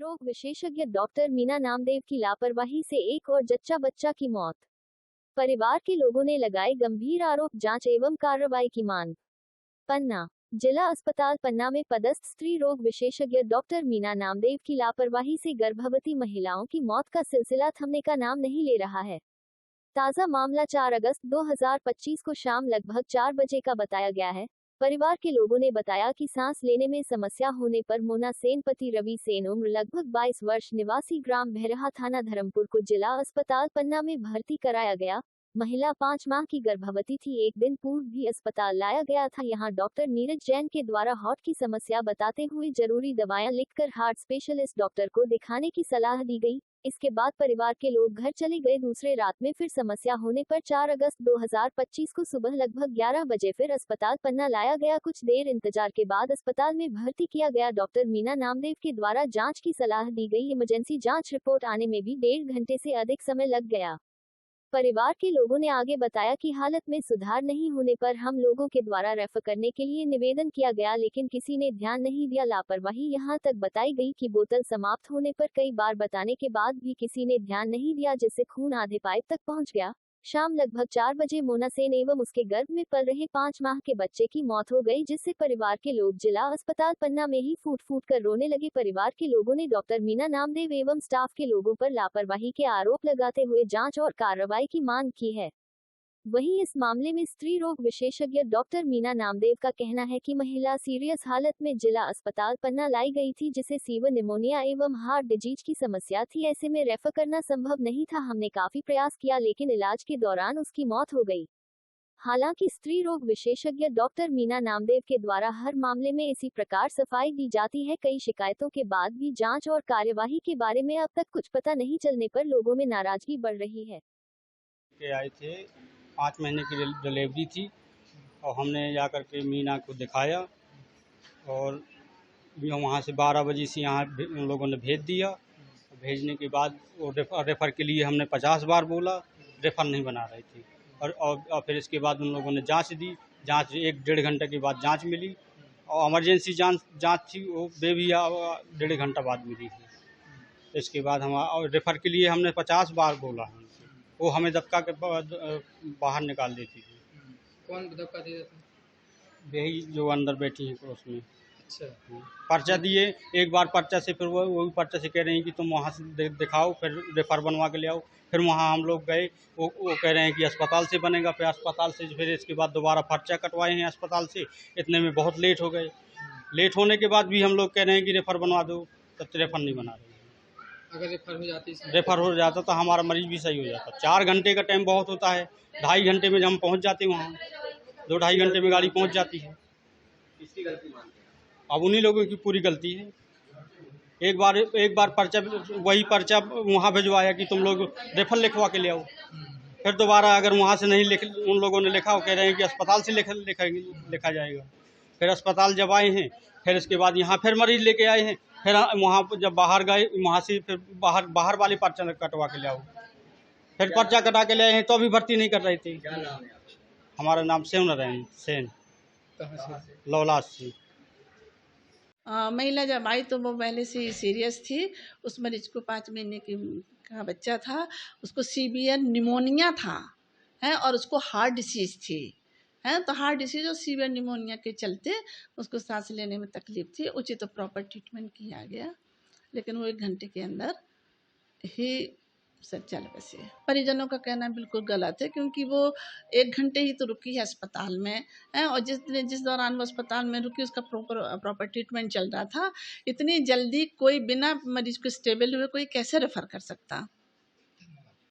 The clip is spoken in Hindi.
रोग विशेषज्ञ डॉक्टर मीना नामदेव की लापरवाही से एक और जच्चा बच्चा की मौत। परिवार के लोगों ने लगाए गंभीर आरोप, जांच एवं कार्रवाई की मांग। पन्ना। जिला अस्पताल पन्ना में पदस्थ स्त्री रोग विशेषज्ञ डॉक्टर मीना नामदेव की लापरवाही से गर्भवती महिलाओं की मौत का सिलसिला थमने का नाम नहीं ले रहा है। ताजा मामला 4 अगस्त 2025 को शाम लगभग 4 बजे का बताया गया है। परिवार के लोगों ने बताया कि सांस लेने में समस्या होने पर मोना सेन पति रवि सेन उम्र लगभग 22 वर्ष निवासी ग्राम भैरहा थाना धर्मपुर को जिला अस्पताल पन्ना में भर्ती कराया गया। महिला 5 माह की गर्भवती थी। एक दिन पूर्व भी अस्पताल लाया गया था। यहां डॉक्टर नीरज जैन के द्वारा हार्ट की समस्या बताते हुए जरूरी दवाएं लिखकर हार्ट स्पेशलिस्ट डॉक्टर को दिखाने की सलाह दी गई। इसके बाद परिवार के लोग घर चले गए। दूसरे रात में फिर समस्या होने पर 4 अगस्त 2025 को सुबह लगभग 11 बजे फिर अस्पताल पन्ना लाया गया। कुछ देर इंतजार के बाद अस्पताल में भर्ती किया गया। डॉक्टर मीना नामदेव के द्वारा जांच की सलाह दी गई। इमरजेंसी जांच रिपोर्ट आने में भी 1.5 घंटे से अधिक समय लग गया। परिवार के लोगों ने आगे बताया कि हालत में सुधार नहीं होने पर हम लोगों के द्वारा रेफर करने के लिए निवेदन किया गया, लेकिन किसी ने ध्यान नहीं दिया। लापरवाही यहां तक बताई गई कि बोतल समाप्त होने पर कई बार बताने के बाद भी किसी ने ध्यान नहीं दिया, जिससे खून आधे पाइप तक पहुंच गया। शाम लगभग 4 बजे मोना सेन एवं उसके गर्भ में पल रहे 5 माह के बच्चे की मौत हो गई, जिससे परिवार के लोग जिला अस्पताल पन्ना में ही फूट फूट कर रोने लगे। परिवार के लोगों ने डॉक्टर मीना नामदेव एवं स्टाफ के लोगों पर लापरवाही के आरोप लगाते हुए जांच और कार्रवाई की मांग की है। वहीं इस मामले में स्त्री रोग विशेषज्ञ डॉक्टर मीना नामदेव का कहना है कि महिला सीरियस हालत में जिला अस्पताल पन्ना लाई गई थी, जिसे सीवर निमोनिया एवं हार्ट डिजीज की समस्या थी। ऐसे में रेफर करना संभव नहीं था। हमने काफी प्रयास किया, लेकिन इलाज के दौरान उसकी मौत हो गई। हालांकि स्त्री रोग विशेषज्ञ डॉक्टर मीना नामदेव के द्वारा हर मामले में इसी प्रकार सफाई दी जाती है। कई शिकायतों के बाद भी जांच और कार्यवाही के बारे में अब तक कुछ पता नहीं चलने पर लोगों में नाराजगी बढ़ रही है। आए थे, 5 महीने की डिलीवरी थी और हमने जाकर के मीना को दिखाया और वहाँ से 12 बजे से यहाँ उन लोगों ने भेज दिया। भेजने के बाद वो रेफ़र के लिए हमने 50 बार बोला, रेफ़र नहीं बना रहे थे। और फिर इसके बाद उन लोगों ने जांच दी। जांच 1-1.5 घंटे के बाद जांच मिली और इमरजेंसी जांच थी, वो भी 1.5 घंटा बाद मिली थी। इसके बाद हम रेफ़र के लिए हमने 50 बार बोला, वो हमें दबका के बाहर निकाल देती थी। कौन दबका देता था? यही जो अंदर बैठी हैं पड़ोस में। अच्छा। पर्चा दिए, एक बार पर्चा से फिर वो पर्चा से कह रहे हैं कि तुम वहाँ से दिखाओ, फिर रेफर बनवा के ले आओ। फिर वहाँ हम लोग गए, वो कह रहे हैं कि अस्पताल से बनेगा। फिर अस्पताल से फिर इसके बाद दोबारा पर्चा कटवाए हैं अस्पताल से। इतने में बहुत लेट हो गए। लेट होने के बाद भी हम लोग कह रहे हैं कि रेफर बनवा दो, तब तो रेफर नहीं बना रहे। अगर रेफर हो जाता तो हमारा मरीज भी सही हो जाता। 4 घंटे का टाइम बहुत होता है, 2.5 घंटे में हम पहुंच जाते हैं वहाँ। 2-2.5 घंटे में गाड़ी पहुंच जाती है। किसकी गलती मानते हैं? अब उन्हीं लोगों की पूरी गलती है। एक बार पर्चा, वही पर्चा वहाँ भिजवाया कि तुम लोग रेफर लिखवा के ले आओ। फिर दोबारा अगर वहाँ से नहीं उन लोगों ने लिखा, वो कह रहे हैं कि अस्पताल से लिखा जाएगा। फिर अस्पताल जब आए हैं, फिर इसके बाद यहाँ फिर मरीज लेके आए हैं। फिर वहाँ पर जब बाहर गए, वहाँ से फिर बाहर वाले पर्चा कटवा के ले आओ। फिर पर्चा कटा के ले आए हैं तो अभी भर्ती नहीं कर रहे थे। क्या नाम है आपका? हमारा नाम सेन सेन कहाँ से? लौलास से। महिला जब आई तो वो पहले से सीरियस थी। उस मरीज को 5 महीने का बच्चा था, उसको सीवियर निमोनिया था है और उसको हार्ट डिसीज थी है। तो हार्ट डिसीज और सीवियर निमोनिया के चलते उसको सांस लेने में तकलीफ थी। उचित तो प्रॉपर ट्रीटमेंट किया गया, लेकिन वो 1 घंटे के अंदर ही चल बसे। परिजनों का कहना बिल्कुल गलत है, क्योंकि वो 1 घंटे ही तो रुकी है अस्पताल में है और जिस दौरान वो अस्पताल में रुकी उसका प्रॉपर ट्रीटमेंट चल रहा था। इतनी जल्दी कोई बिना मरीज को स्टेबल हुए कोई कैसे रेफर कर सकता?